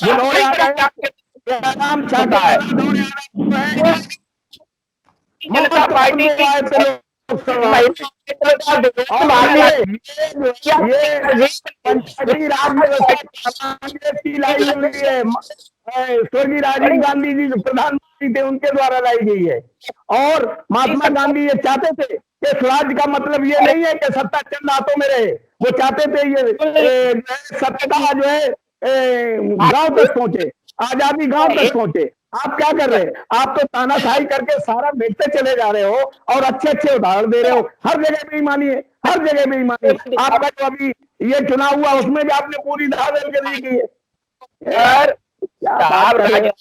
जिन्होंने आराम चाहता है जनता पार्टी आए थे लोकसभा, ये पंचायती राज व्यवस्था की लाई हुई है। स्वर्गीय राजीव गांधी जी जो प्रधानमंत्री थे उनके द्वारा लाई गई है। और महात्मा गांधी ये चाहते थे कि स्वराज का मतलब ये नहीं है कि सत्ता चंद हाथों में रहे, वो चाहते थे ये सत्ता जो है गांव तक पहुंचे, आजादी गांव तक पहुंचे। आप क्या कर रहे हैं? आप तो तानाशाही करके सारा बेचते चले जा रहे हो और अच्छे अच्छे उदाहरण दे रहे हो। हर जगह बेईमानी है, हर जगह बेईमानी है। आपका जो अभी ये चुनाव हुआ उसमें भी आपने पूरी धांधली की है। क्या बात कर रहे हो?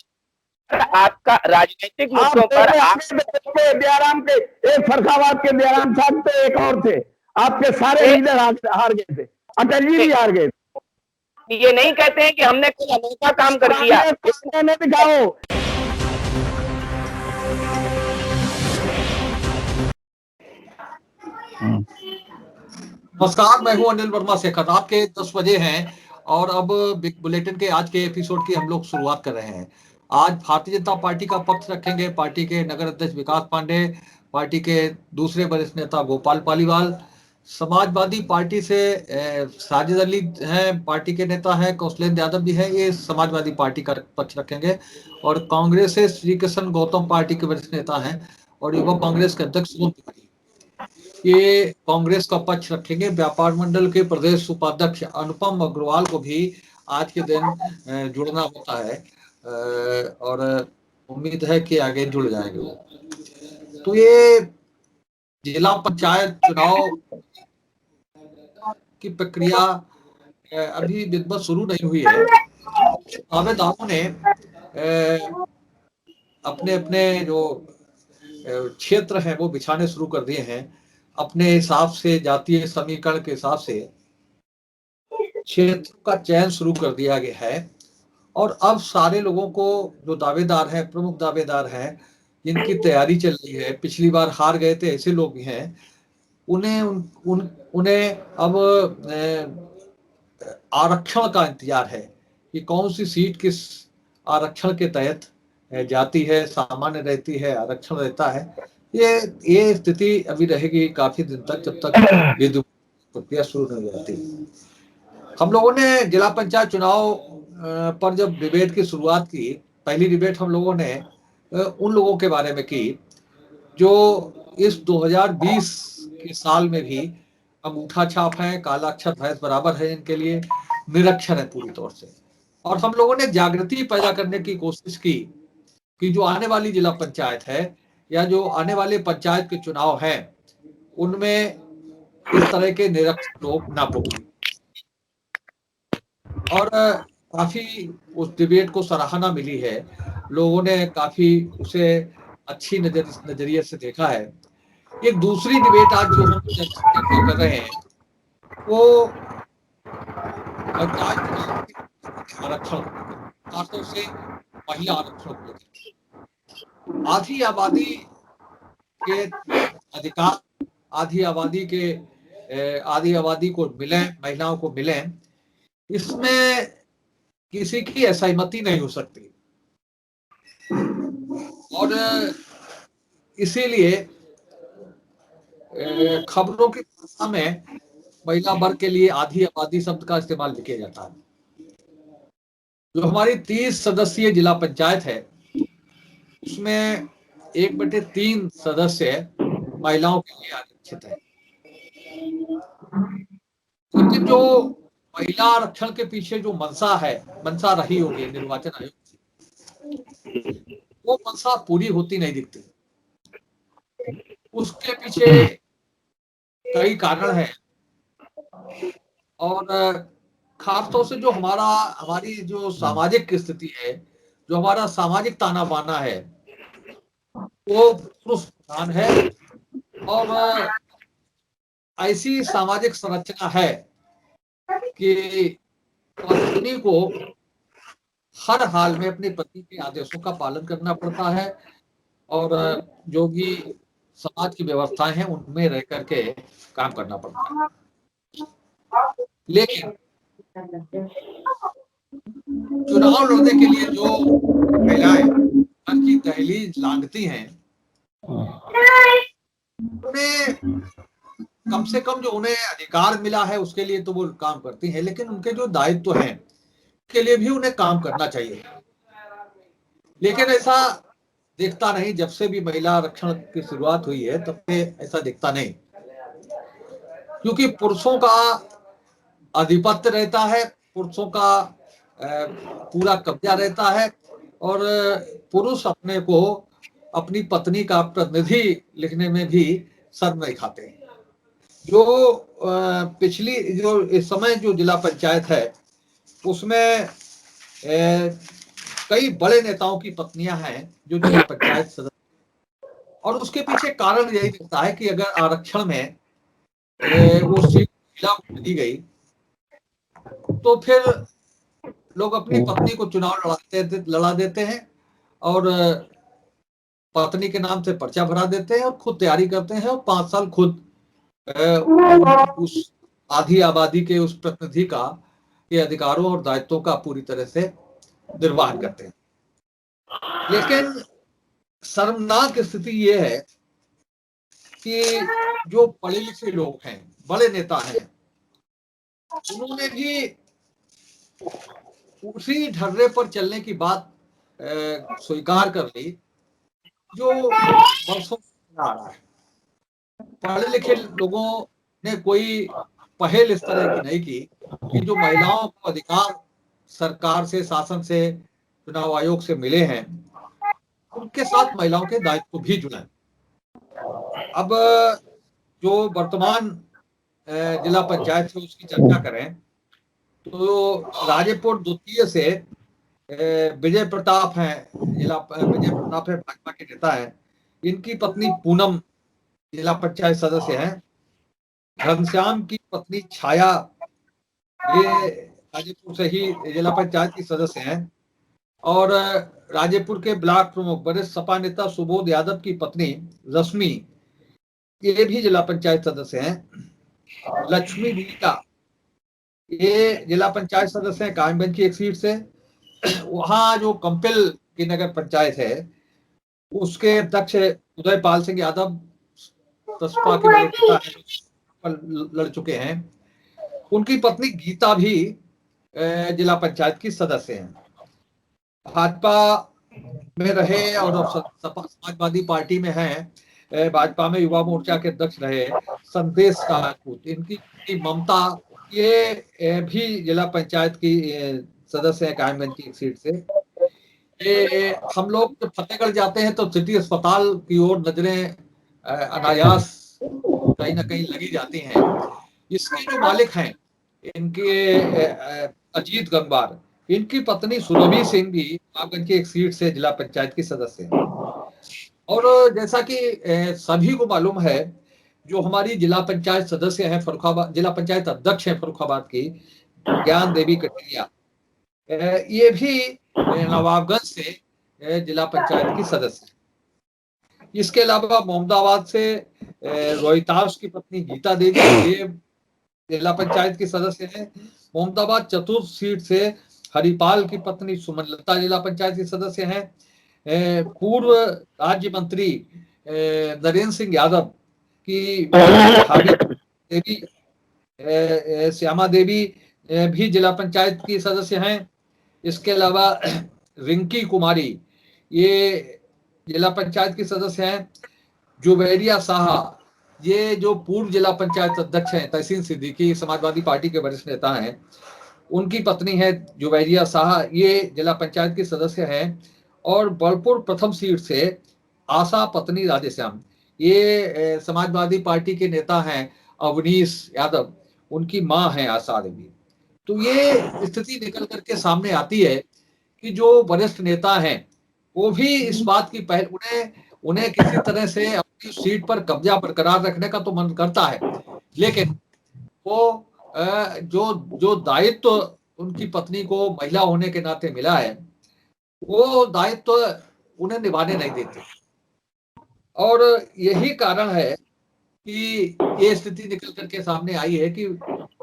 आपका राजनीतिक मुद्दों पर दयाराम के एक फरखाबाद के दयाराम साहब थे, एक और थे, आपके सारे लीडर हार गए थे, अटल जी भी हार गए थे। ये नहीं कहते हैं कि हमने कोई अनोखा काम कर दिया, दिखाओ। नमस्कार, मैं हूं अनिल वर्मा शेखर। आपके 10 बजे हैं और अब बिग बुलेटिन के आज के एपिसोड की हम लोग शुरुआत कर रहे हैं। आज भारतीय जनता पार्टी का पक्ष रखेंगे पार्टी के नगर अध्यक्ष विकास पांडे, पार्टी के दूसरे वरिष्ठ नेता गोपाल पालीवाल, समाजवादी पार्टी से साजिद अली हैं, पार्टी के नेता हैं, कौशलेंद्र यादव भी है, ये समाजवादी पार्टी का पक्ष रखेंगे। और कांग्रेस से श्री कृष्ण गौतम पार्टी के वरिष्ठ नेता हैं और युवा कांग्रेस के अध्यक्ष सोम तिवारी ये कांग्रेस का पक्ष रखेंगे। व्यापार मंडल के प्रदेश उपाध्यक्ष अनुपम अग्रवाल को भी आज के दिन जुड़ना होता है और उम्मीद है कि आगे जुड़ जाएंगे वो। तो ये जिला पंचायत चुनाव की प्रक्रिया अभी विधिवत शुरू नहीं हुई है। दावेदारों ने अपने अपने जो क्षेत्र हैं वो बिछाने शुरू कर दिए हैं। अपने हिसाब से जातीय समीकरण के हिसाब से क्षेत्र का चयन शुरू कर दिया गया है और अब सारे लोगों को जो दावेदार हैं, प्रमुख दावेदार हैं, जिनकी तैयारी चल रही है, पिछली बार हार गए थे ऐसे लोग भी हैं, उन्हें अब आरक्षण का इंतजार है कि कौन सी सीट किस आरक्षण के तहत जाती है, सामान्य रहती है, आरक्षण रहता है। ये स्थिति अभी रहेगी काफी दिन तक, जब तक प्रक्रिया शुरू नहीं हो जाती। हम लोगों ने जिला पंचायत चुनाव पर जब डिबेट की शुरुआत की, पहली डिबेट हम लोगों ने उन लोगों के बारे में की जो इस 2020 के साल में भी अंगूठा छाप है, काला अक्षर भैंस बराबर है, इनके लिए निरक्षर है पूरी तौर से। और हम लोगों ने जागृति पैदा करने की कोशिश की कि जो आने वाली जिला पंचायत है या जो आने वाले पंचायत के चुनाव हैं उनमें इस तरह के निरक्षर लोग ना पहुंचे। और काफी उस डिबेट को सराहना मिली है, लोगों ने काफी उसे अच्छी नजरिए से देखा है। एक दूसरी डिबेट आज जो हम चर्चा कर रहे हैं वो आरक्षण, खासतौर से महिला आरक्षण को लेकर। आधी आबादी के अधिकार आधी आबादी को मिले, महिलाओं को मिले, इसमें किसी की असहमति नहीं हो सकती। और इसीलिए खबरों की भाषा में महिला वर्ग के लिए आधी आबादी शब्द का इस्तेमाल भी किया जाता है। जो हमारी 30 सदस्यीय जिला पंचायत है उसमें 1/3 सदस्य महिलाओं के लिए आरक्षित है। लेकिन जो महिला आरक्षण के पीछे जो मंशा रही होगी निर्वाचन आयोग की, वो मंशा पूरी होती नहीं दिखती। उसके पीछे कई कारण हैं और खासतौर से जो हमारी जो सामाजिक स्थिति है, जो हमारा सामाजिक ताना बाना है, वो पुरुष प्रधान है और ऐसी सामाजिक संरचना है कि पत्नी को हर हाल में अपने पति के आदेशों का पालन करना पड़ता है और जो भी समाज की व्यवस्थाएं हैं उनमें रह करके काम करना पड़ता है। लेकिन चुनाव लड़ने के लिए जो महिलाएं घर की दहलीज लांघती हैं, उन्हें कम से कम जो उन्हें अधिकार मिला है उसके लिए तो वो काम करती हैं, लेकिन उनके जो दायित्व हैं के लिए भी उन्हें काम करना चाहिए। लेकिन ऐसा दिखता नहीं, जब से भी महिला आरक्षण की शुरुआत हुई है तब से ऐसा दिखता नहीं, क्योंकि पुरुषों का आधिपत्य रहता है, पुरुषों का पूरा कब्जा रहता है, और पुरुष अपने को अपनी पत्नी का प्रतिनिधि लिखने में भी शर्म नहीं खाते। जो पिछली जो इस समय जो जिला पंचायत है उसमें कई बड़े नेताओं की पत्नियां हैं जो जिला पंचायत सदस्य, और उसके पीछे कारण यही दिखता है कि अगर आरक्षण में वो सीट महिला को दी गई तो फिर लोग अपनी पत्नी को चुनाव लड़ा देते हैं और पत्नी के नाम से पर्चा भरा देते हैं और खुद तैयारी करते हैं और 5 साल खुद उस आधी आबादी के उस प्रतिनिधि का के अधिकारों और दायित्वों का पूरी तरह से निर्वाह करते हैं। लेकिन शर्मनाक स्थिति ये है कि जो पढ़े लिखे लोग हैं, बड़े नेता हैं, उन्होंने भी उसी ढर्रे पर चलने की बात स्वीकार कर ली जो वर्षों से आ रहा है। पढ़े लिखे लोगों ने कोई पहल इस तरह की नहीं की कि जो महिलाओं को अधिकार सरकार से, शासन से, चुनाव आयोग से मिले हैं, उनके साथ महिलाओं के दायित्व भी जुड़े। अब जो वर्तमान जिला पंचायत से उसकी चर्चा करें तो राजेपुर द्वितीय से विजय प्रताप हैं, विजय प्रताप है, भाजपा के नेता हैं। इनकी पत्नी पूनम जिला पंचायत सदस्य हैं। घनश्याम की पत्नी छाया ये राजेपुर से ही जिला पंचायत की सदस्य हैं। और राजेपुर के ब्लॉक प्रमुख वरिष्ठ सपा नेता सुबोध यादव की पत्नी रश्मि ये भी जिला पंचायत सदस्य हैं। लक्ष्मी बीटा ये जिला पंचायत सदस्य हैं कायमगंज की एक सीट से। वहां जो कंपिल की नगर पंचायत है उसके अध्यक्ष उदयपाल सिंह यादव बसपा के बड़े नेता लड़ चुके हैं। उनकी पत्नी गीता भी जिला पंचायत की सदस्य हैं। भाजपा में रहे और समाजवादी पार्टी में हैं। भाजपा में युवा मोर्चा के अध्यक्ष रहे संदेश राजपूत, इनकी ममता ये भी जिला पंचायत की सदस्य है कायमगंज की एक सीट से। ये हम लोग जब फतेहगढ़ जाते हैं तो सिटी अस्पताल की ओर नजरें अनायास कहीं ना कहीं लगी जाती हैं। इसके जो मालिक हैं इनके अजीत गंगवार, इनकी पत्नी सुरभि सिंह भी कायमगंज की एक सीट से जिला पंचायत की सदस्य है। और जैसा कि सभी को मालूम है, जो हमारी जिला पंचायत सदस्य हैं फर्रुखाबाद, जिला पंचायत अध्यक्ष हैं फर्रुखाबाद की ज्ञान देवी कटरिया, ये भी नवाबगंज से जिला पंचायत की सदस्य है। इसके अलावा मोहम्मदाबाद से रोहिताश की पत्नी गीता देवी ये जिला पंचायत की सदस्य हैं। मोहम्मदाबाद चतुर्थ सीट से हरिपाल की पत्नी सुमनलता जिला पंचायत की सदस्य हैं। पूर्व राज्य मंत्री नरेंद्र सिंह यादव की देवी श्यामा देवी भी जिला पंचायत की सदस्य हैं। इसके अलावा रिंकी कुमारी ये जिला पंचायत की सदस्य हैं। जुबैरिया साहा ये जो पूर्व जिला पंचायत अध्यक्ष हैं तहसीन सिद्दीकी, समाजवादी पार्टी के वरिष्ठ नेता हैं, उनकी पत्नी है जुबैरिया साहा, ये जिला पंचायत की सदस्य हैं। और बलपुर प्रथम सीट से आशा पत्नी राधेश्याम ये समाजवादी पार्टी के नेता हैं अवनीश यादव, उनकी मां है आशा देवी। तो ये स्थिति निकल करके सामने आती है कि जो वरिष्ठ नेता हैं वो भी इस बात की पहल उन्हें किसी तरह से अपनी सीट पर कब्जा बरकरार रखने का तो मन करता है, लेकिन वो जो दायित्व उनकी पत्नी को महिला होने के नाते मिला है वो दायित्व उन्हें निभाने नहीं देते। और यही कारण है कि ये स्थिति निकल करके सामने आई है कि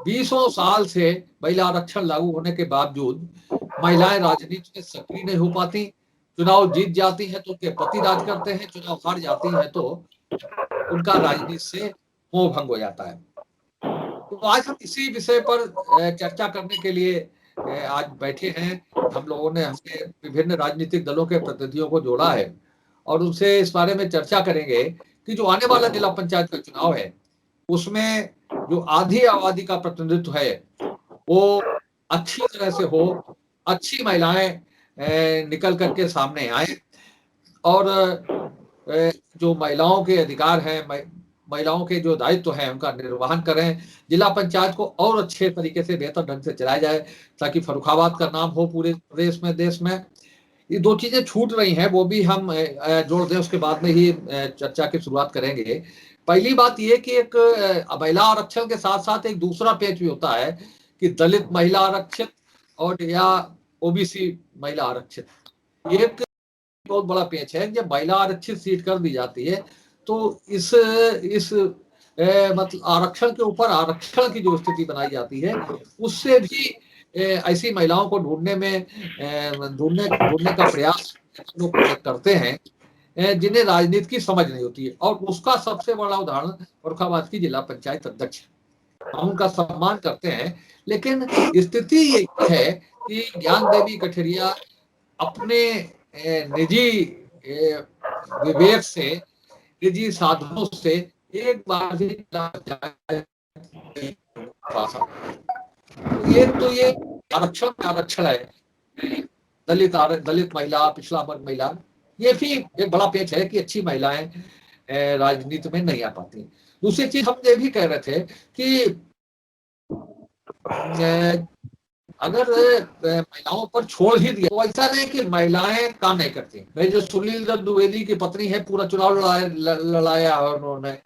20 साल से महिला आरक्षण लागू होने के बावजूद महिलाएं राजनीति में सक्रिय नहीं हो पाती, चुनाव जीत जाती हैं तो उनके पति राज करते हैं, चुनाव हार जाती हैं तो उनका राजनीति से मोह भंग हो जाता है। तो आज हम इसी विषय पर चर्चा करने के लिए आज बैठे हैं। हम लोगों ने हमने विभिन्न राजनीतिक दलों के प्रतिनिधियों को जोड़ा है और उनसे इस बारे में चर्चा करेंगे कि जो आने वाला जिला पंचायत का चुनाव है उसमें जो आधी आबादी का प्रतिनिधित्व है वो अच्छी तरह से हो, अच्छी महिलाएं निकल करके सामने आए और जो महिलाओं के अधिकार हैं, महिलाओं के जो दायित्व हैं उनका निर्वहन करें, जिला पंचायत को और अच्छे तरीके से बेहतर ढंग से चलाया जाए ताकि फर्रुखाबाद का नाम हो पूरे प्रदेश में, देश में। ये दो चीजें छूट रही हैं वो भी हम जोड़ दें, उसके बाद में ही चर्चा की शुरुआत करेंगे। पहली बात ये कि एक महिला आरक्षण के साथ साथ एक दूसरा पेच भी होता है कि दलित महिला आरक्षित और या ओबीसी महिला आरक्षित। ये एक बहुत बड़ा पेच है। जब महिला आरक्षित सीट कर दी जाती है तो इस मतलब आरक्षण के ऊपर आरक्षण की जो स्थिति बनाई जाती है उससे भी ऐसी महिलाओं को ढूंढने का प्रयास लोग करते हैं जिन्हें राजनीति की समझ नहीं होती है। और उसका सबसे बड़ा उदाहरण फर्रुखाबाद की जिला पंचायत अध्यक्ष, हम उनका सम्मान करते हैं, लेकिन स्थिति ये है कि ज्ञान देवी कठेरिया अपने निजी विवेक से, निजी साधनों से एक बार भी ये आरक्षण है। दलित महिला, पिछड़ा वर्ग महिला, ये भी एक बड़ा पेच है कि अच्छी महिलाएं राजनीति में नहीं आ पाती। दूसरी चीज हम ये भी कह रहे थे कि अगर महिलाओं पर छोड़ ही दिया तो ऐसा नहीं कि महिलाएं काम नहीं करती। भाई जो सुनील दत्त द्विवेदी की पत्नी है पूरा चुनाव लड़ाया है उन्होंने।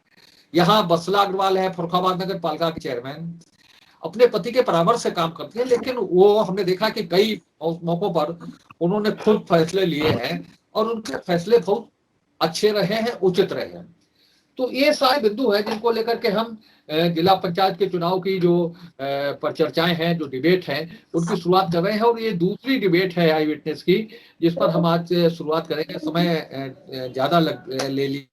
यहाँ बसला अग्रवाल है फर्रुखाबाद नगर पालिका के चेयरमैन, अपने पति के परामर्श से काम करती है, लेकिन वो हमने देखा कि कई मौकों पर उन्होंने खुद फैसले लिए हैं और उनके फैसले बहुत अच्छे रहे हैं, उचित रहे हैं। तो ये सारे बिंदु हैं जिनको लेकर के हम जिला पंचायत के चुनाव की जो पर चर्चाएं हैं, जो डिबेट है, उनकी शुरुआत कर रहे हैं। और ये दूसरी डिबेट है आई विटनेस की, जिस पर हम आज शुरुआत करेंगे। समय ज्यादा ले ली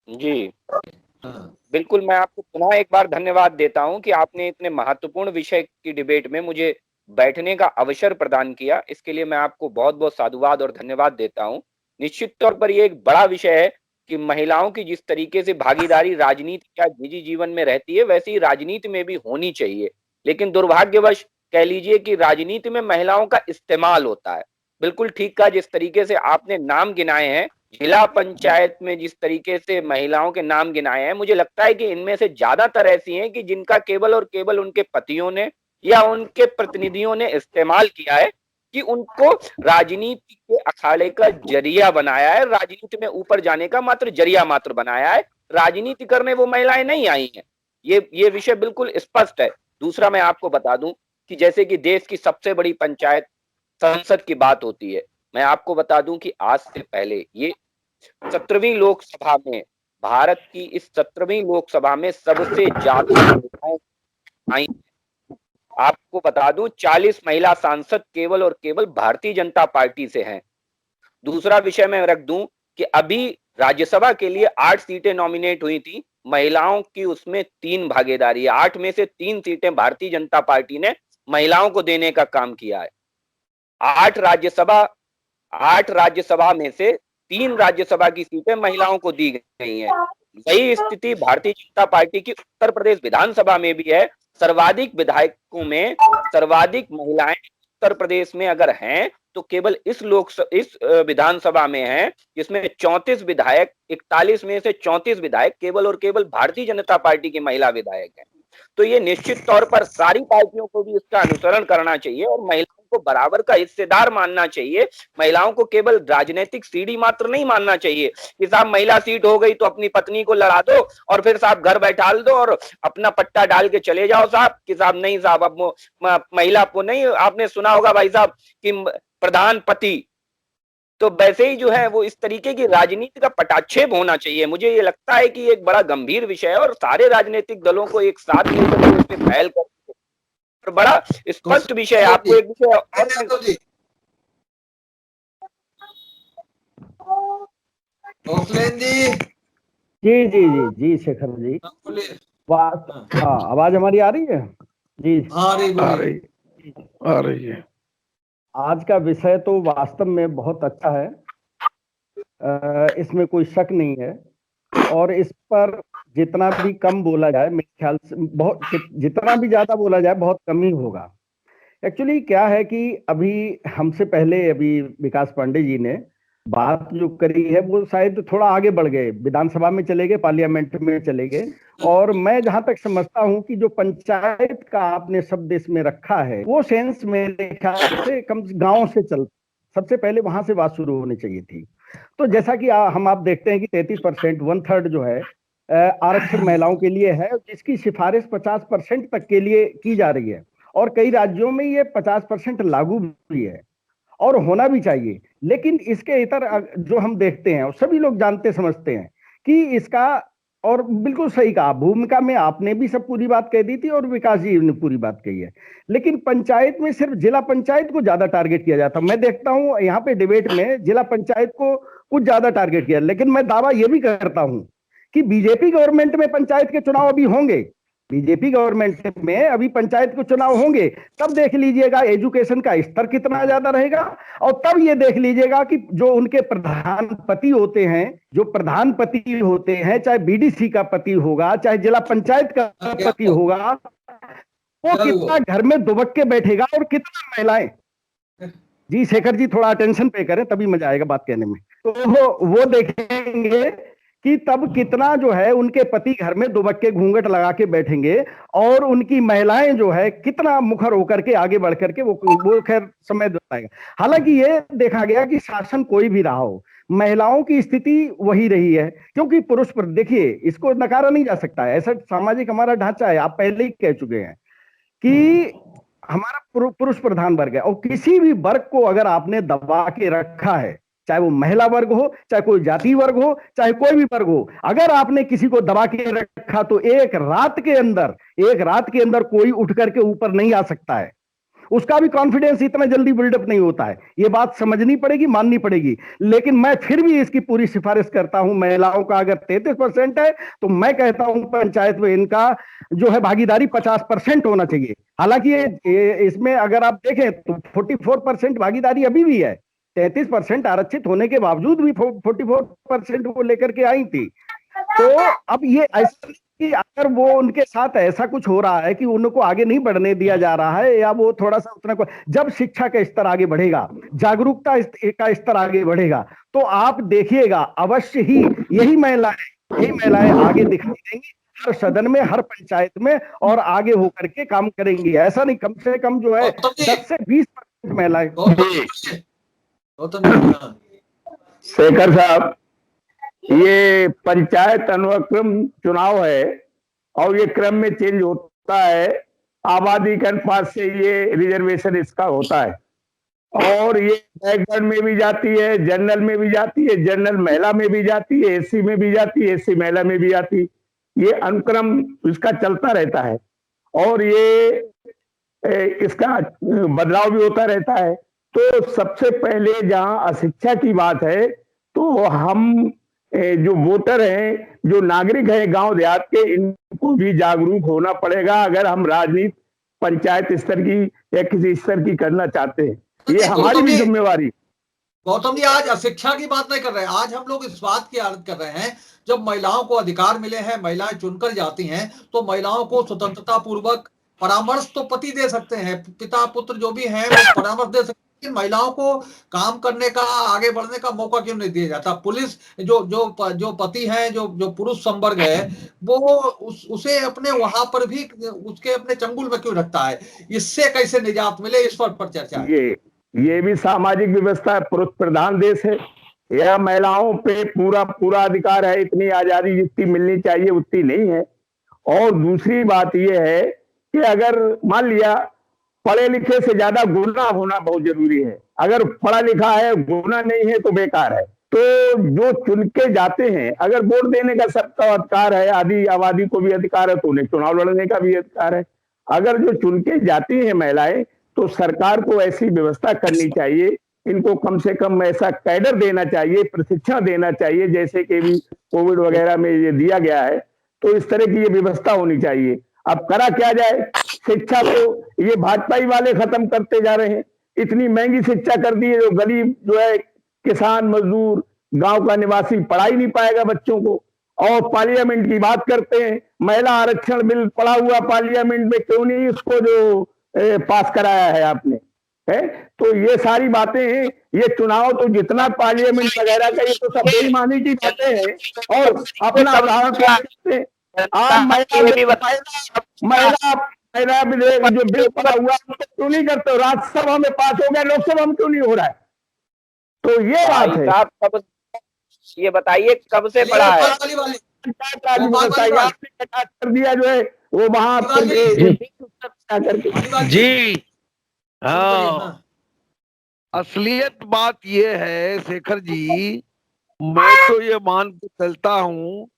जी बिल्कुल, मैं आपको पुनः एक बार धन्यवाद देता हूं कि आपने इतने महत्वपूर्ण विषय की डिबेट में मुझे बैठने का अवसर प्रदान किया। इसके लिए मैं आपको बहुत बहुत साधुवाद और धन्यवाद देता हूं। निश्चित तौर पर ये एक बड़ा विषय है कि महिलाओं की जिस तरीके से भागीदारी राजनीति या निजी जीवन में रहती है वैसे ही राजनीति में भी होनी चाहिए, लेकिन दुर्भाग्यवश कह लीजिए कि राजनीति में महिलाओं का इस्तेमाल होता है। बिल्कुल ठीक कहा, जिस तरीके से आपने नाम गिनाए हैं जिला पंचायत में, जिस तरीके से महिलाओं के नाम गिनाए हैं, मुझे लगता है कि इनमें से ज्यादातर ऐसी हैं कि जिनका केवल और केवल उनके पतियों ने या उनके प्रतिनिधियों ने इस्तेमाल किया है कि उनको राजनीति के अखाड़े का जरिया बनाया है, राजनीति में ऊपर जाने का मात्र जरिया मात्र बनाया है। राजनीति करने वो महिलाएं नहीं आई हैं, ये विषय बिल्कुल स्पष्ट है। दूसरा मैं आपको बता दूं कि जैसे कि देश की सबसे बड़ी पंचायत संसद की बात होती है, मैं आपको बता दूं कि आज से पहले ये 17वीं लोकसभा में, भारत की इस 17वीं लोकसभा में सबसे ज्यादा महिलाएं आई। आपको बता दूं 40 महिला सांसद केवल और केवल भारतीय जनता पार्टी से हैं। दूसरा विषय मैं रख दूं कि अभी राज्यसभा के लिए 8 सीटें नॉमिनेट हुई थी, महिलाओं की उसमें 3 भागीदारी है। 8 में से 3 सीटें भारतीय जनता पार्टी ने महिलाओं को देने का काम किया है। 8 राज्यसभा में से 3 राज्यसभा की सीटें महिलाओं को दी गई हैं। वही स्थिति भारतीय जनता पार्टी की उत्तर प्रदेश विधानसभा में भी है। सर्वाधिक विधायकों में सर्वाधिक महिलाएं उत्तर प्रदेश में अगर हैं तो केवल इस विधानसभा में हैं, जिसमें 34 विधायक, 41 में से 34 विधायक केवल और केवल भारतीय जनता पार्टी की महिला विधायक हैं। तो ये निश्चित तौर पर सारी पार्टियों को भी इसका अनुसरण करना चाहिए और महिलाओं को बराबर का हिस्सेदार मानना चाहिए। महिलाओं को केवल राजनीतिक सीढ़ी मात्र नहीं मानना चाहिए कि साहब महिला सीट हो गई तो अपनी पत्नी को लड़ा दो और फिर साहब घर बैठाल दो और अपना पट्टा डाल के चले जाओ साहब कि साहब नहीं साहब अब महिला को नहीं। आपने सुना होगा भाई साहब कि प्रधानपति, तो वैसे ही जो है वो इस तरीके की राजनीति का पटाक्षेप होना चाहिए। मुझे ये लगता है कि एक बड़ा गंभीर विषय है और सारे राजनीतिक दलों को एक साथ मिलकर इस पे पहल कर और बड़ा स्पष्ट विषय है। आपको एक विषय और जी जी जी जी शेखर जी, हाँ आवाज हमारी आ रही है जी? आ रही है। आज का विषय तो वास्तव में बहुत अच्छा है, इसमें कोई शक नहीं है और इस पर जितना भी कम बोला जाए, मेरे ख्याल से बहुत, जितना भी ज्यादा बोला जाए बहुत कम ही होगा। एक्चुअली क्या है कि अभी हमसे पहले अभी विकास पांडे जी ने बात जो करी है वो शायद थोड़ा आगे बढ़ गए, विधानसभा में चले गए, पार्लियामेंट में चले गए। और मैं जहां तक समझता हूं कि जो पंचायत का आपने शब्द इसमें रखा है वो सेंस मेरे ख्याल से कम गांव से चल, सबसे पहले वहां से बात शुरू होनी चाहिए थी। तो जैसा कि आप देखते हैं कि 33%, 1/3 जो है आरक्षण महिलाओं के लिए है, जिसकी सिफारिश 50% तक के लिए की जा रही है और कई राज्यों में ये 50% लागू भी है और होना भी चाहिए। लेकिन इसके इतर जो हम देखते हैं और सभी लोग जानते समझते हैं कि इसका, और बिल्कुल सही कहा, भूमिका में आपने भी सब पूरी बात कह दी थी और विकास जी ने पूरी बात कही है, लेकिन पंचायत में सिर्फ जिला पंचायत को ज्यादा टारगेट किया जाता। मैं देखता हूं यहाँ पे डिबेट में जिला पंचायत को कुछ ज्यादा टारगेट किया, लेकिन मैं दावा यह भी करता हूं कि बीजेपी गवर्नमेंट में पंचायत के चुनाव अभी होंगे, बीजेपी गवर्नमेंट में अभी पंचायत के चुनाव होंगे, तब देख लीजिएगा एजुकेशन का स्तर कितना ज्यादा रहेगा और तब ये देख लीजिएगा कि जो उनके प्रधानपति होते हैं, जो प्रधानपति होते हैं, चाहे बीडीसी का पति होगा, चाहे जिला पंचायत का पति होगा, वो कितना घर में दुबक के बैठेगा और कितना महिलाएं। जी शेखर जी थोड़ा अटेंशन पे करें तभी मजा आएगा बात कहने में। तो वो देखेंगे कि तब कितना जो है उनके पति घर में दुबक के घूंघट लगा के बैठेंगे और उनकी महिलाएं जो है कितना मुखर होकर के आगे बढ़ करके वो खैर समय बताएगा। हालांकि ये देखा गया कि शासन कोई भी रहा हो, महिलाओं की स्थिति वही रही है, क्योंकि पुरुष पर देखिए, इसको नकारा नहीं जा सकता है, ऐसा सामाजिक हमारा ढांचा है। आप पहले ही कह चुके हैं कि हमारा पुरुष प्रधान वर्ग है और किसी भी वर्ग को अगर आपने दबा के रखा है, चाहे वो महिला वर्ग हो, चाहे कोई जाति वर्ग हो, चाहे कोई भी वर्ग हो, अगर आपने किसी को दबा के रखा तो एक रात के अंदर कोई उठ करके ऊपर नहीं आ सकता है। उसका भी कॉन्फिडेंस इतना जल्दी बिल्डअप नहीं होता है। ये बात समझनी पड़ेगी, माननी पड़ेगी। लेकिन मैं फिर भी इसकी पूरी सिफारिश करता हूं, महिलाओं का अगर 33% है तो मैं कहता हूं पंचायत में इनका जो है भागीदारी 50% होना चाहिए। हालांकि इसमें अगर आप देखें तो 44% भागीदारी अभी भी है, 33% आरक्षित होने के बावजूद भी 44% वो लेकर के आई थी। तो अब ये ऐसा कि अगर वो उनके साथ ऐसा कुछ हो रहा है कि उनको आगे नहीं बढ़ने दिया जा रहा है या वो थोड़ा सा उतना, जब शिक्षा का स्तर आगे बढ़ेगा, जागरूकता का स्तर आगे बढ़ेगा, तो आप देखिएगा अवश्य ही यही महिलाएं आगे दिखाई देंगी हर सदन में, हर पंचायत में, और आगे होकर के काम करेंगी। ऐसा नहीं, कम से कम जो है 10 से 20% महिलाएं। शेखर साहब, ये पंचायत अनुक्रम चुनाव है और ये क्रम में चेंज होता है, आबादी के अनुपात से ये रिजर्वेशन इसका होता है और ये बैकवर्ड में भी जाती है, जनरल में भी जाती है, जनरल महिला में भी जाती है, एससी में भी जाती है, एससी महिला में भी जाती है। ये अनुक्रम इसका चलता रहता है और ये इसका बदलाव भी होता रहता है। तो सबसे पहले जहां अशिक्षा की बात है तो हम जो वोटर हैं, जो नागरिक हैं गांव देहात के, इनको भी जागरूक होना पड़ेगा अगर हम राजनीति पंचायत स्तर की या किसी स्तर की करना चाहते हैं। ये हमारी भी जिम्मेवारी। गौतम जी, आज अशिक्षा की बात नहीं कर रहे हैं, आज हम लोग इस बात की आदत कर रहे हैं जब महिलाओं को अधिकार मिले हैं, महिलाएं चुनकर जाती हैं, तो महिलाओं को स्वतंत्रता पूर्वक परामर्श तो पति दे सकते हैं, पिता पुत्र जो भी हैं वो परामर्श दे सकते हैं, लेकिन महिलाओं को काम करने का, आगे बढ़ने का मौका क्यों नहीं दिया जाता? पुलिस जो पति हैं, जो पुरुष संवर्ग है, वो उसे अपने वहां पर भी उसके अपने चंगुल में क्यों रखता है? इससे कैसे निजात मिले, इस पर चर्चा है। ये भी सामाजिक व्यवस्था, पुरुष प्रधान देश है। यह महिलाओं पे पूरा अधिकार है, इतनी आजादी जितनी मिलनी चाहिए उतनी नहीं है। और दूसरी बात यह है कि अगर मान लिया पढ़े लिखे से ज्यादा गुना होना बहुत जरूरी है। अगर पढ़ा लिखा है, गुना नहीं है तो बेकार है। तो जो चुन के जाते हैं, अगर वोट देने का सबका अधिकार है, आदि आबादी को भी अधिकार है, तो उन्हें चुनाव लड़ने का भी अधिकार है। अगर जो चुन के जाती हैं महिलाएं, तो सरकार को ऐसी व्यवस्था करनी चाहिए, इनको कम से कम ऐसा कैडर देना चाहिए, प्रशिक्षण देना चाहिए, जैसे कि भी कोविड वगैरह में ये दिया गया है। तो इस तरह की ये व्यवस्था होनी चाहिए। अब करा क्या जाए, शिक्षा तो ये भाजपाई वाले खत्म करते जा रहे हैं। इतनी महंगी शिक्षा कर दी है, जो गरीब जो है, किसान मजदूर गांव का निवासी पढ़ा ही नहीं पाएगा बच्चों को। और पार्लियामेंट की बात करते हैं, महिला आरक्षण बिल पड़ा हुआ पार्लियामेंट में, क्यों नहीं इसको जो पास कराया है आपने, है? तो ये सारी बातें हैं। ये चुनाव तो जितना पार्लियामेंट वगैरह का, ये तो सब बेईमानी की बातें हैं। और अपना उदाहरण करते हैं, आप महिला विधेयक जो बिल पड़ा हुआ क्यों नहीं करते हो? राज्यसभा में पास हो गया, लोकसभा में क्यों नहीं हो रहा है? तो ये बात है। कब, ये बताइए कब से पड़ा है? कर दिया जो है वो वहां जी हाँ, असलियत बात ये है शेखर जी, मैं तो ये मान के चलता हूँ,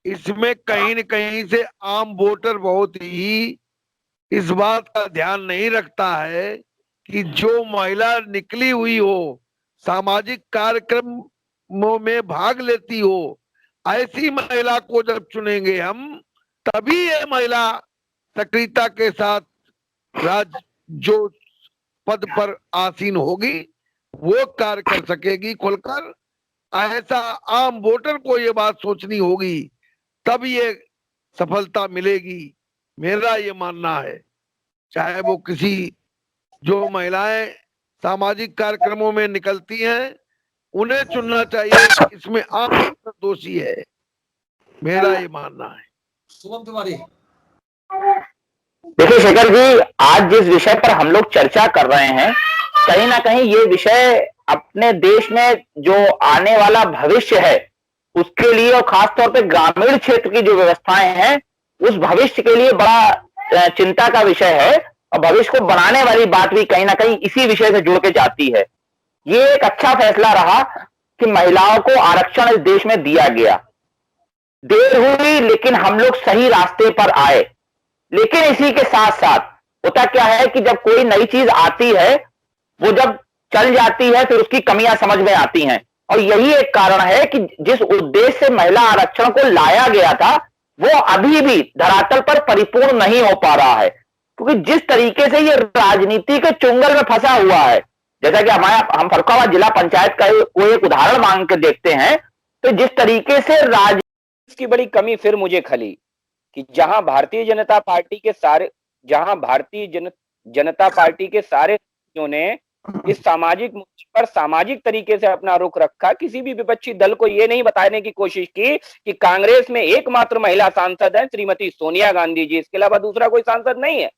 इसमें कहीं न कहीं से आम वोटर बहुत ही इस बात का ध्यान नहीं रखता है कि जो महिला निकली हुई हो, सामाजिक कार्यक्रमों में भाग लेती हो, ऐसी महिला को जब चुनेंगे हम, तभी ये महिला सक्रियता के साथ जो पद पर आसीन होगी वो कार्य कर सकेगी खुलकर। ऐसा आम वोटर को ये बात सोचनी होगी, तब ये सफलता मिलेगी, मेरा ये मानना है। चाहे वो किसी, जो महिलाएं सामाजिक कार्यक्रमों में निकलती हैं, उन्हें चुनना चाहिए, इसमें आम दोषी है, मेरा ये मानना है। शुभम तिवारी। देखिए शेखर जी, आज जिस विषय पर हम लोग चर्चा कर रहे हैं, कहीं ना कहीं ये विषय अपने देश में जो आने वाला भविष्य है उसके लिए, और खासतौर पे ग्रामीण क्षेत्र की जो व्यवस्थाएं हैं उस भविष्य के लिए बड़ा चिंता का विषय है। और भविष्य को बनाने वाली बात भी कहीं ना कहीं इसी विषय से जुड़ के जाती है। ये एक अच्छा फैसला रहा कि महिलाओं को आरक्षण इस देश में दिया गया। देर हुई लेकिन हम लोग सही रास्ते पर आए। लेकिन इसी के साथ साथ होता क्या है कि जब कोई नई चीज आती है, वो जब चल जाती है फिर उसकी कमियां समझ में आती हैं। और यही एक कारण है कि जिस उद्देश्य से महिला आरक्षण को लाया गया था वो अभी भी धरातल पर परिपूर्ण नहीं हो पा रहा है। क्योंकि जिस तरीके से ये राजनीति के चुंगल में फंसा हुआ है, जैसा कि हम फर्रुखाबाद जिला पंचायत का कोई एक उदाहरण मांग के देखते हैं, तो जिस तरीके से की बड़ी कमी फिर मुझे खली कि जहां भारतीय जनता पार्टी के सारे ने इस सामाजिक मुद्दे पर सामाजिक तरीके से अपना रुख रखा, किसी भी विपक्षी दल को यह नहीं बताने की कोशिश की कि कांग्रेस में एकमात्र महिला सांसद है श्रीमती सोनिया गांधी जी, इसके अलावा दूसरा कोई सांसद नहीं है।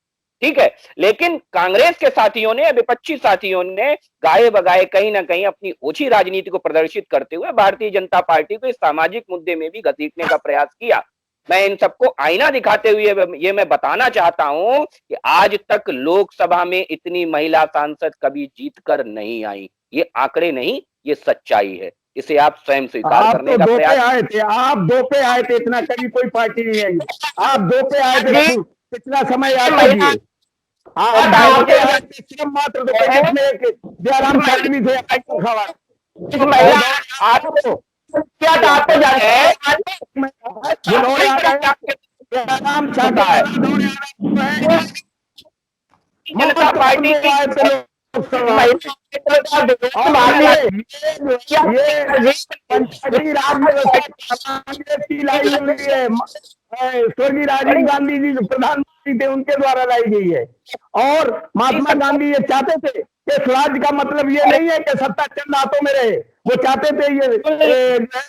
ठीक है, लेकिन कांग्रेस के साथियों ने, विपक्षी साथियों ने गाए बगाए कहीं ना कहीं अपनी ओछी राजनीति को प्रदर्शित करते हुए भारतीय जनता पार्टी को इस सामाजिक मुद्दे में भी घसीटने का प्रयास किया। मैं इन सबको आईना दिखाते हुए ये मैं बताना चाहता हूं कि आज तक लोकसभा में इतनी महिला सांसद कभी जीत कर नहीं आई। ये आंकड़े नहीं, ये सच्चाई है, इसे आप स्वयं स्वीकार करने का प्रयास। आप दो पे आए थे, इतना कभी कोई पार्टी नहीं आई। आप दो पे आए थे, कितना समय याद कीजिए। मात्र जयराम ठाकरे थे, क्या आपको जानते हैं जनता पार्टी स्वर्गीय राजीव गांधी जी जो प्रधानमंत्री थे उनके द्वारा लाई गई है। और महात्मा गांधी ये चाहते थे कि स्वराज का मतलब ये नहीं है कि सत्ता चंद हाथों में रहे। वो चाहते थे ये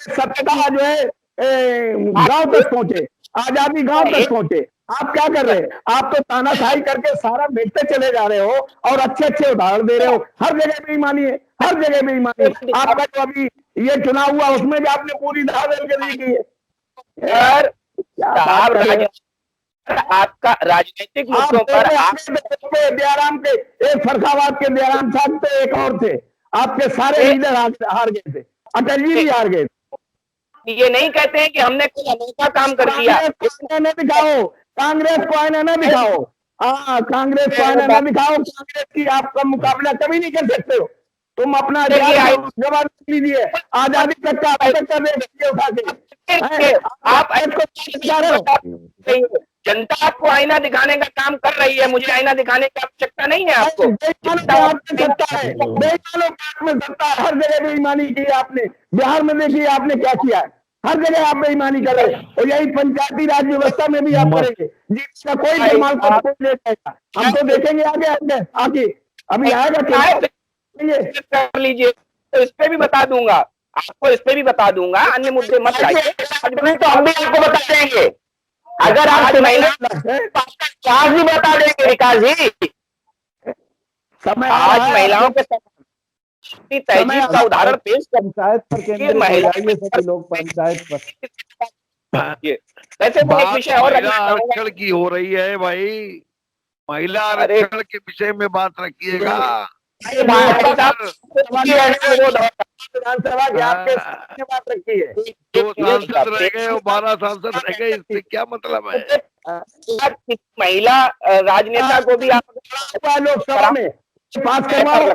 सत्ता जो है गांव तक पहुंचे, आजादी गांव तक पहुंचे। आप क्या कर रहे हैं? आप तो तानाशाही करके सारा बेचते चले जा रहे हो और अच्छे अच्छे उदाहरण दे रहे हो। हर जगह बेईमानी है, हर जगह बेईमानी है। आपका जो अभी ये चुनाव हुआ उसमें भी आपने पूरी धांधली करी की है। सर, आपका राजनीतिक मुद्दों पर दयाराम के एक फरखाबाद के दयाराम साहब थे, एक और थे, आपके सारे लीडर हार गए थे, अटल जी भी हार गए थे। ये नहीं कहते हैं कि हमने कोई अनोखा काम कर दिया। न दिखाओ, कांग्रेस को आईना न दिखाओ। हाँ, कांग्रेस को आईना न दिखाओ। कांग्रेस की आपका मुकाबला कभी नहीं कर सकते हो। तुम अपना जवाब लीजिए, आजादी तक का उठा के आप जनता आपको आईना दिखाने का काम कर रही है, मुझे आईना दिखाने की आवश्यकता नहीं है आपको। सत्ता है, में सत्ता है, हर जगह बेईमानी की है आपने। बिहार में देखिए आपने क्या किया है, हर जगह आप बेईमानी कर रहे हैं और यही पंचायती राज व्यवस्था में भी आप करेंगे। जिसका कोई जमाल को ले जाएगा, हम तो देखेंगे आगे आगे अभी आएगा कर लीजिए, तो इस पे भी बता दूंगा आपको, इस पे भी बता दूंगा। अन्य मुद्दे मत लाइए, तो हम भी आपको बता देंगे। अगर आप आज भी बता देंगे विकास जी। समय आज महिलाओं के तहजीब का उदाहरण पेश पंचायत पर केंद्रित लोग पंचायत पर वैसे वो एक विषय और आरक्षण की हो रही है भाई, महिला आरक्षण के विषय में बात रखिएगा। विधानसभा की आपके बात रखी है, 2 सांसद रह गए और 12 सांसद रह गए, इससे क्या मतलब है? महिला राजनेता को भी आप लोकसभा में पास करवाओ,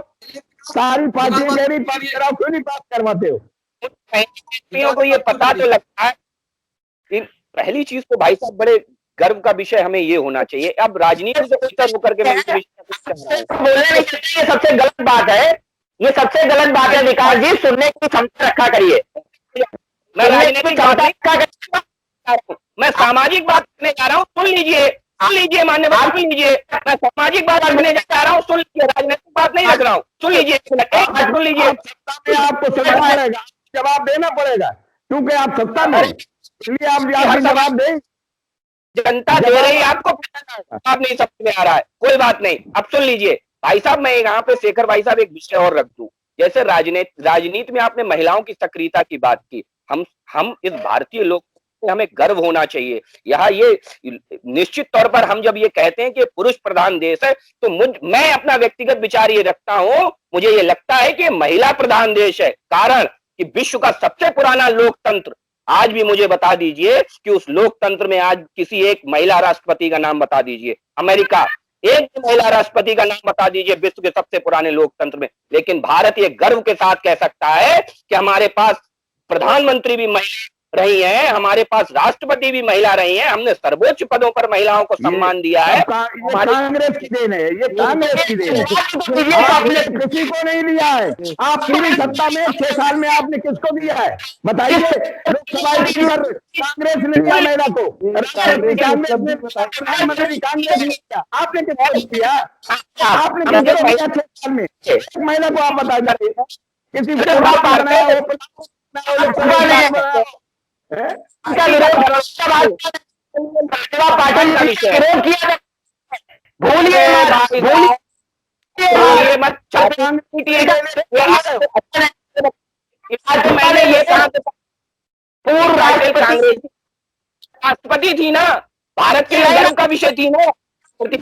सारी पार्टियां कह रही पास कराओ, क्यों नहीं पास करवाते हो? को ये पता तो लगता है। पहली चीज तो भाई साहब बड़े गर्व का विषय हमें ये होना चाहिए। अब राजनीति से बेहतर होकर के बोलने नहीं चाहिए, ये सबसे गलत बात है, ये सबसे गलत बात है विकास जी। सुनने की क्षमता रखा करिए। मैं राजनीतिक मैं सामाजिक बात करने जा रहा हूँ, सुन लीजिए मान्यवर, सुन लीजिए। मैं सामाजिक बात करने जा रहा हूँ, सुन लीजिए। राजनीतिक बात नहीं रख रहा हूँ, सुन लीजिए, सुन लीजिए। आपको सुनना पड़ेगा, जवाब देना पड़ेगा, क्योंकि आप सत्ता में, इसलिए आप जवाब दें। जनता दे रही है आपको, आप नहीं समझ में आ रहा है, कोई बात नहीं। अब सुन लीजिए भाई साहब, मैं यहाँ पे शेखर भाई साहब एक विषय और रख दूं। जैसे राजनीति में आपने महिलाओं की सक्रियता की बात की। हम इस भारतीय लोग, हमें गर्व होना चाहिए। यहाँ ये निश्चित तौर पर हम जब ये कहते हैं कि पुरुष प्रधान देश है, तो मैं अपना व्यक्तिगत विचार ये रखता हूं, मुझे ये लगता है कि महिला प्रधान देश है। कारण कि विश्व का सबसे पुराना लोकतंत्र, आज भी मुझे बता दीजिए कि उस लोकतंत्र में आज किसी एक महिला राष्ट्रपति का नाम बता दीजिए। अमेरिका, एक महिला राष्ट्रपति का नाम बता दीजिए विश्व के सबसे पुराने लोकतंत्र में। लेकिन भारत ये गर्व के साथ कह सकता है कि हमारे पास प्रधानमंत्री भी महिला रही हैं, हमारे पास राष्ट्रपति भी महिला रही हैं, हमने सर्वोच्च पदों पर महिलाओं को सम्मान दिया है। कांग्रेस की देन है, ये कांग्रेस की देन है। आपने किसी को नहीं दिया है। आप पूरी सत्ता में 6 साल में आपने किसको दिया है बताइए? लोकसभा स्पीकर कांग्रेस ने दिया महिला को, प्रधानमंत्री कांग्रेस ने दिया, आपने किसको दिया? आपने किसको दिया 6 साल में? एक महिला को आप बताइए, किसी पूर्व राष्ट्रपति थी ना, भारत के गर्व का विषय थी ना, पार्टी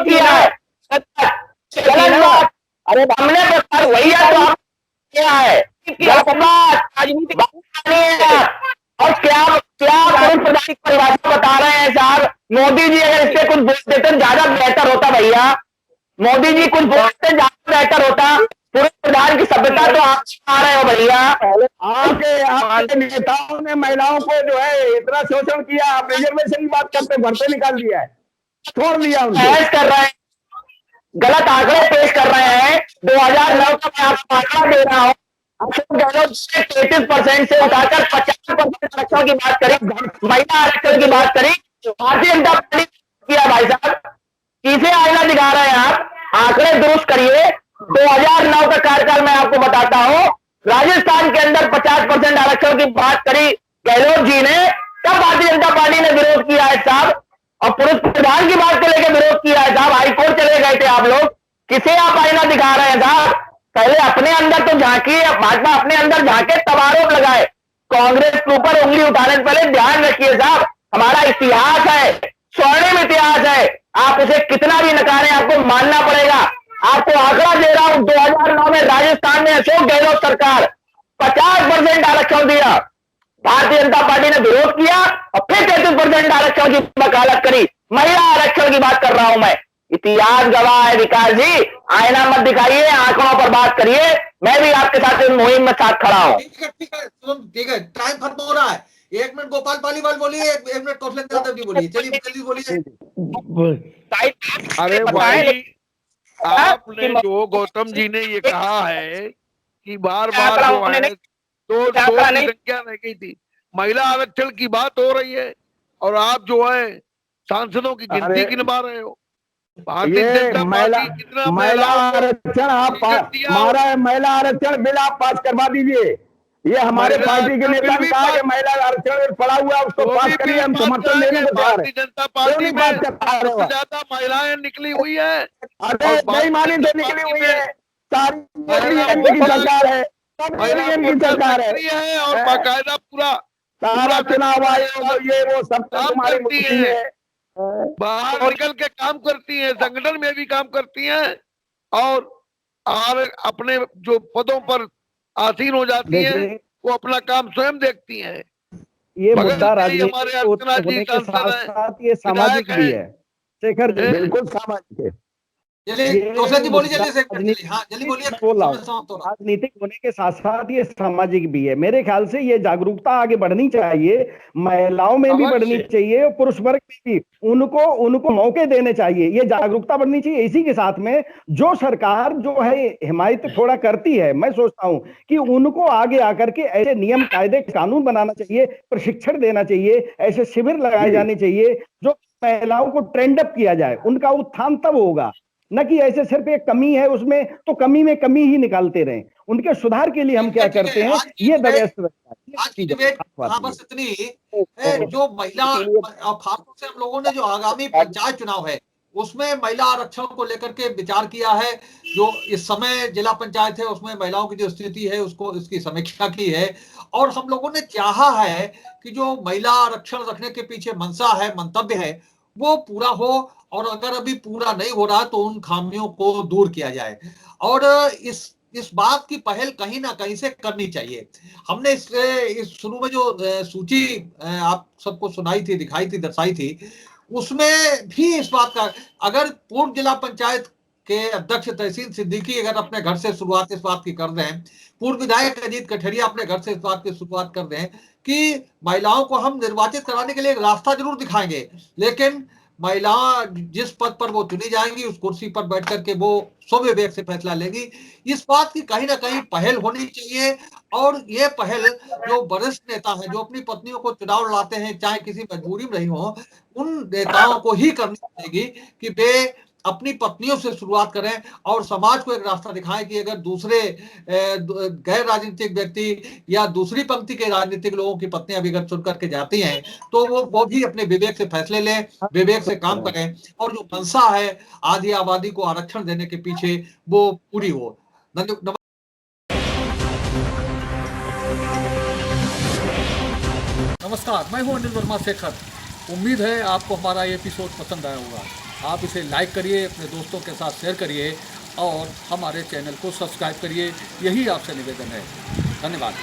थी ना। अरे हमने वही क्या है राजनीतिक और क्या परिभाषा बता रहे हैं साहब? मोदी जी अगर इससे कुछ बोल देते ज्यादा बेहतर होता भैया। मोदी जी कुछ बोलते ज्यादा बेहतर होता। पूरे प्रधान की सभ्यता तो आप आ रहे हो भैया। आपके नेताओं ने महिलाओं को जो है इतना शोषण किया, आप रिजर्वेशन की बात करते भरते निकाल दिया है, छोड़ दिया पेश कर रहे हैं, गलत आंकड़े पेश कर रहे हैं। 2009 का मैं आपको आंकड़ा दे रहा हूँ, 33% से उठाकर 50% आरक्षण की बात करें, महिला आरक्षण की बात करें, भारतीय जनता पार्टी किया भाई साहब। किसे आईना दिखा रहे हैं आप? आंकड़े दुरुस्त करिए। 2009 का कार्यकाल मैं आपको बताता हूं, राजस्थान के अंदर 50% आरक्षण की बात करी गहलोत जी ने, तब भारतीय जनता पार्टी ने विरोध किया है साहब, और पुरुष प्रधान की बात को लेकर विरोध किया है साहब। हाईकोर्ट चले गए थे आप लोग, किसे आप आईना दिखा रहे हैं साहब? पहले अपने अंदर तो झांकिए, भाजपा अपने अंदर झांके तब आरोप लगाए। कांग्रेस के ऊपर उंगली उठाने से पहले ध्यान रखिए साहब, हमारा इतिहास है, स्वर्णिम इतिहास है, आप उसे कितना भी नकारें आपको मानना पड़ेगा। आपको आंकड़ा दे रहा हूं, 2009 में राजस्थान में अशोक गहलोत सरकार 50% आरक्षण दिया, भारतीय जनता पार्टी ने विरोध किया और फिर 33% आरक्षण की वकालत करी। महिला आरक्षण की बात कर रहा हूं मैं, इतिहास गवाह है विकास जी, आईना मत दिखाइए, आंकड़ों पर बात करिए। मैं भी आपके साथ इस मुहिम में साथ खड़ा हूं। ठीक है, टाइम खत्म हो रहा है। 1 मिनट गोपाल पालीवाल बोलिए, 1 मिनट कौशलेंद्र यादव जी बोलिए, चलिए जल्दी बोलिए। अरे भाई, आपने जो गौतम जी ने ये कहा है कि बार बार जो है दो की संख्या रह गई थी, महिला आरक्षण की बात हो रही है और आप जो है सांसदों की गिनती गिनवा रहे हो। भारतीय जनता पार्टी कितना महिला आरक्षण आप महिला आरक्षण बिल आप पास करवा दीजिए। ये हमारे पार्टी के नेता ने कहा कि महिला आरक्षण पड़ा हुआ उसको पास करिए, हम समर्थन देने को तैयार भारतीय जनता पार्टी में सबसे ज्यादा महिलाएं निकली हुई है। अरे बेईमानी से निकली हुई है, सारी की सरकार है, की सरकार है और बाकायदा पूरा सारा चुनाव आयोग ये वो सब काम करती है, बाहर निकल के काम करती है, संगठन में भी काम करती हैं और अपने जो पदों पर आसीन हो जाती हैं वो अपना काम स्वयं देखती हैं। ये मुद्दा राजनीतिक होने के साथ साथ ये सामाजिक भी है शेखर जी, बिल्कुल सामाजिक है। जल्दी बोलिए, जल्दी बोलिए। राजनीतिक होने के साथ साथ ये सामाजिक भी है। मेरे ख्याल से ये जागरूकता आगे बढ़नी चाहिए, महिलाओं में भी बढ़नी चाहिए और पुरुष वर्ग में भी, उनको मौके देने चाहिए, ये जागरूकता बढ़नी चाहिए। इसी के साथ में जो सरकार जो है हिमायत थोड़ा करती है, मैं सोचता हूं कि उनको आगे आकर के ऐसे नियम कायदे कानून बनाना चाहिए, प्रशिक्षण देना चाहिए, ऐसे शिविर लगाए जाने चाहिए जो महिलाओं को ट्रेंड अप किया जाए, उनका उत्थान तब होगा, न कि ऐसे सिर्फ एक कमी है उसमें तो कमी में कमी ही निकालते रहें। उनके सुधार के लिए हम क्या करते हैं, ये आज की डिबेट बस इतनी जो महिला और खासतौर से हम लोगों ने जो आगामी पंचायत चुनाव है उसमें महिला आरक्षण को लेकर के विचार किया है। जो इस समय जिला पंचायत है उसमें महिलाओं की जो स्थिति है उसको इसकी समीक्षा की है और हम लोगों ने चाहा है कि जो महिला आरक्षण रखने के पीछे मंशा है, मंतव्य है, वो पूरा हो और अगर अभी पूरा नहीं हो रहा तो उन खामियों को दूर किया जाए और इस बात की पहल कहीं ना कहीं से करनी चाहिए। हमने इस शुरू में जो सूची आप सबको सुनाई थी, दिखाई थी, दर्शाई थी, उसमें भी इस बात का, अगर पूर्व जिला पंचायत के अध्यक्ष तहसील सिद्दीकी अगर अपने घर से शुरुआत इस बात की कर रहे हैं, पूर्व विधायक अजीत कठेरिया अपने घर से इस बात की शुरुआत कर रहे हैं कि महिलाओं को हम निर्वाचित कराने के लिए एक रास्ता जरूर दिखाएंगे, लेकिन महिला जिस पद पर वो चुनी जाएंगी उस कुर्सी पर बैठ करके वो स्वविवेक से फैसला लेंगी। इस बात की कहीं ना कहीं पहल होनी चाहिए और ये पहल जो वरिष्ठ नेता हैं जो अपनी पत्नियों को चुनाव लड़ाते हैं, चाहे किसी मजबूरी में नहीं हो, उन नेताओं को ही करनी पड़ेगी कि वे अपनी पत्नियों से शुरुआत करें और समाज को एक रास्ता दिखाएं कि अगर दूसरे गैर राजनीतिक व्यक्ति या दूसरी पंक्ति के राजनीतिक लोगों की पत्नियां भी अगर चुन करके जाती हैं तो वो भी अपने विवेक से फैसले लें, विवेक से काम करें और जो मंशा है आधी आबादी को आरक्षण देने के पीछे वो पूरी हो। नमस्कार, मैं हूं अनिल वर्मा शेखर। उम्मीद है आपको हमारा ये एपिसोड पसंद आया होगा। आप इसे लाइक करिए, अपने दोस्तों के साथ शेयर करिए और हमारे चैनल को सब्सक्राइब करिए, यही आपसे निवेदन है। धन्यवाद।